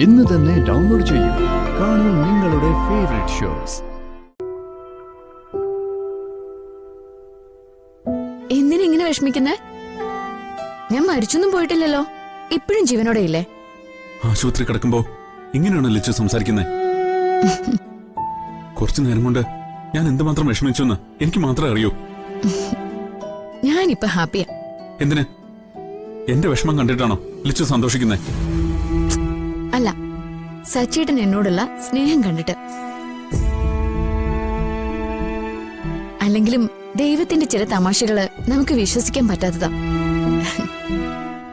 ഇന്ന് തന്നെ ഡൗൺലോഡ് ചെയ്യൂ. കാണൂ നിങ്ങളുടെ ഫേവറേറ്റ് ഷോസ്. എന്തിനിങ്ങനെ വിഷമിക്കുന്നേ? ഞാൻ മരിച്ചൊന്നും പോയിട്ടില്ലല്ലോ. ഇപ്പോഴും ജീവനോടെ ഇല്ലേ? ആശുപത്രി കിടക്കുമ്പോ ഇങ്ങനെയാണ് ലിച്ചു സംസാരിക്കുന്നേ. കുറച്ചു നേരം കൊണ്ട് ഞാൻ എന്തുമാത്രം വിഷമിച്ചെന്ന് എനിക്ക് മാത്രമേ അറിയൂ. ഞാനിപ്പോ ഹാപ്പിയാ. എന്തിന്? എന്റെ വിഷമം കണ്ടിട്ടാണോ ലിച്ചു സന്തോഷിക്കുന്നേ? അല്ല, സച്ചേട്ടൻ എന്നോടുള്ള സ്നേഹം കണ്ടിട്ട്. അല്ലെങ്കിലും ദൈവത്തിന്റെ ചില തമാശകള് നമുക്ക് വിശ്വസിക്കാൻ പറ്റാത്തതാ.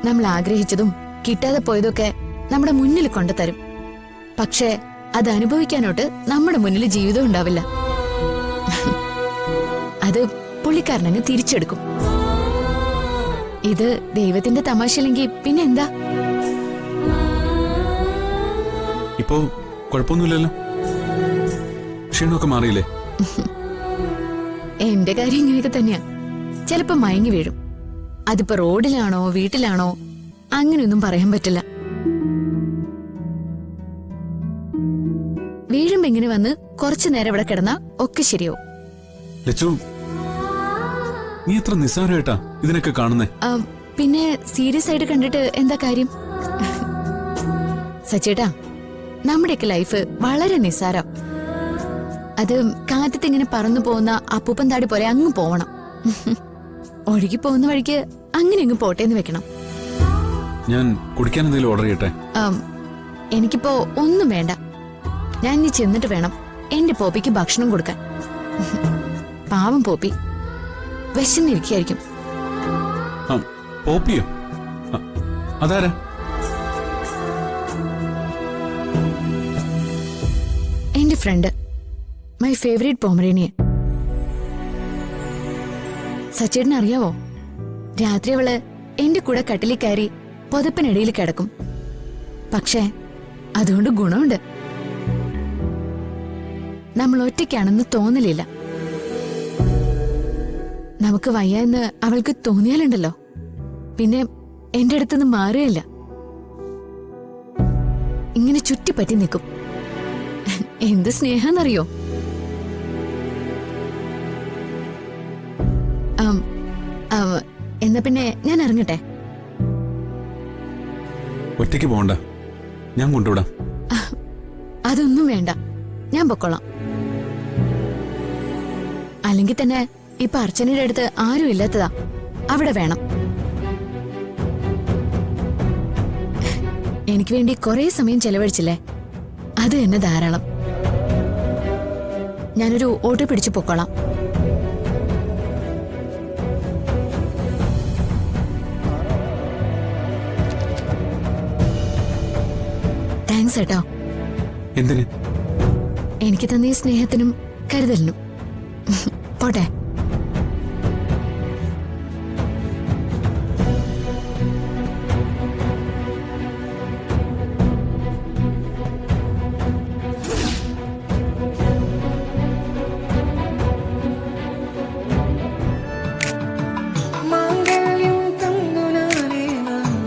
നമ്മൾ ആഗ്രഹിച്ചതും കിട്ടാതെ പോയതൊക്കെ നമ്മുടെ മുന്നിൽ കൊണ്ടുതരും. പക്ഷേ അത് അനുഭവിക്കാനോട്ട് നമ്മുടെ മുന്നിൽ ജീവിതം ഉണ്ടാവില്ല. അത് പുള്ളിക്കാരനങ്ങ് തിരിച്ചെടുക്കും. ഇത് ദൈവത്തിന്റെ തമാശയില്ലെങ്കിൽ പിന്നെ എന്താ? ഇപ്പോ കുഴപ്പമൊന്നുമില്ലല്ലോ? ക്ഷീണമൊക്കെ മാറിയില്ലേ? എന്റെ കാര്യം ഇങ്ങനെയൊക്കെ തന്നെയാ. ചിലപ്പോ മയങ്ങി വീഴും. അതിപ്പോ റോഡിലാണോ വീട്ടിലാണോ അങ്ങനെയൊന്നും പറയാൻ പറ്റില്ല. വീഴുമ്പോ ഇങ്ങനെ വന്ന് കുറച്ചു നേരം ഇവിടെ കിടന്നാ ഒക്കെ ശരിയാവും. ലച്ചു, നീ എത്ര നിസ്സാരമായിട്ടാ ഇതിനൊക്കെ കാണുന്നേ? പിന്നെ സീരിയസ് ആയിട്ട് കണ്ടിട്ട് എന്താ കാര്യം? സച്ചേട്ടാ, നമ്മുടെയൊക്കെ ലൈഫ് വളരെ നിസ്സാരം. അത് കാറ്റത്തിങ്ങനെ പറന്നു പോകുന്ന അപ്പൂപ്പൻ താടി പോലെ അങ്ങ് പോവണം. ഒഴുകി പോകുന്ന വഴിക്ക് അങ്ങനെ അങ്ങ് പോട്ടേന്ന് വെക്കണം. ഞാൻ കുടിക്കാൻ എന്തെങ്കിലും ഓർഡർ ചെയ്യട്ടെ? എനിക്കിപ്പോ ഒന്നും വേണ്ട. ഞാൻ ഇനി ചെന്നിട്ട് വേണം എന്റെ പോപ്പിക്ക് ഭക്ഷണം കൊടുക്കാൻ. പാവം പോപ്പി വിശന്നിരിക്കായിരിക്കും. പോപ്പിയോ? അതാരാ? എന്റെ ഫ്രണ്ട്, മൈ ഫേവറേറ്റ് പോമറേനിയൻ. സച്ചേട്ടന് അറിയാവോ, രാത്രി അവള് എന്റെ കൂടെ കട്ടിലിൽ കയറി പുതപ്പിനിടയിൽ കിടക്കും. പക്ഷേ അതുകൊണ്ട് ഗുണമുണ്ട്. നമ്മൾ ഒറ്റയ്ക്കാണെന്ന് തോന്നലില്ല. നമുക്ക് വയ്യ എന്ന് അവൾക്ക് തോന്നിയാലുണ്ടല്ലോ, പിന്നെ എന്റെ അടുത്തുനിന്ന് മാറുകയില്ല. ഇങ്ങനെ ചുറ്റിപ്പറ്റി നിൽക്കും. എന്ത് സ്നേഹാന്നറിയോ? എന്നാ പിന്നെ ഞാൻ ഇറങ്ങട്ടെ. ഒറ്റയ്ക്ക് പോകണ്ട, ഞാൻ കൊണ്ടുവിടാം. അതൊന്നും വേണ്ട, ഞാൻ പൊക്കോളാം. അല്ലെങ്കിൽ തന്നെ ഇപ്പൊ അർച്ചനയുടെ അടുത്ത് ആരും ഇല്ലാത്തതാ. അവിടെ വേണം. എനിക്ക് വേണ്ടി കുറെ സമയം ചെലവഴിച്ചില്ലേ, അത് തന്നെ ധാരാളം. ഞാനൊരു ഓട്ടോ പിടിച്ചു പൊക്കോളാം. താങ്ക്സ് കേട്ടോ. എന്തിന്? എനിക്ക് തന്ന ഈ സ്നേഹത്തിനും കരുതലിനും. പോട്ടെ.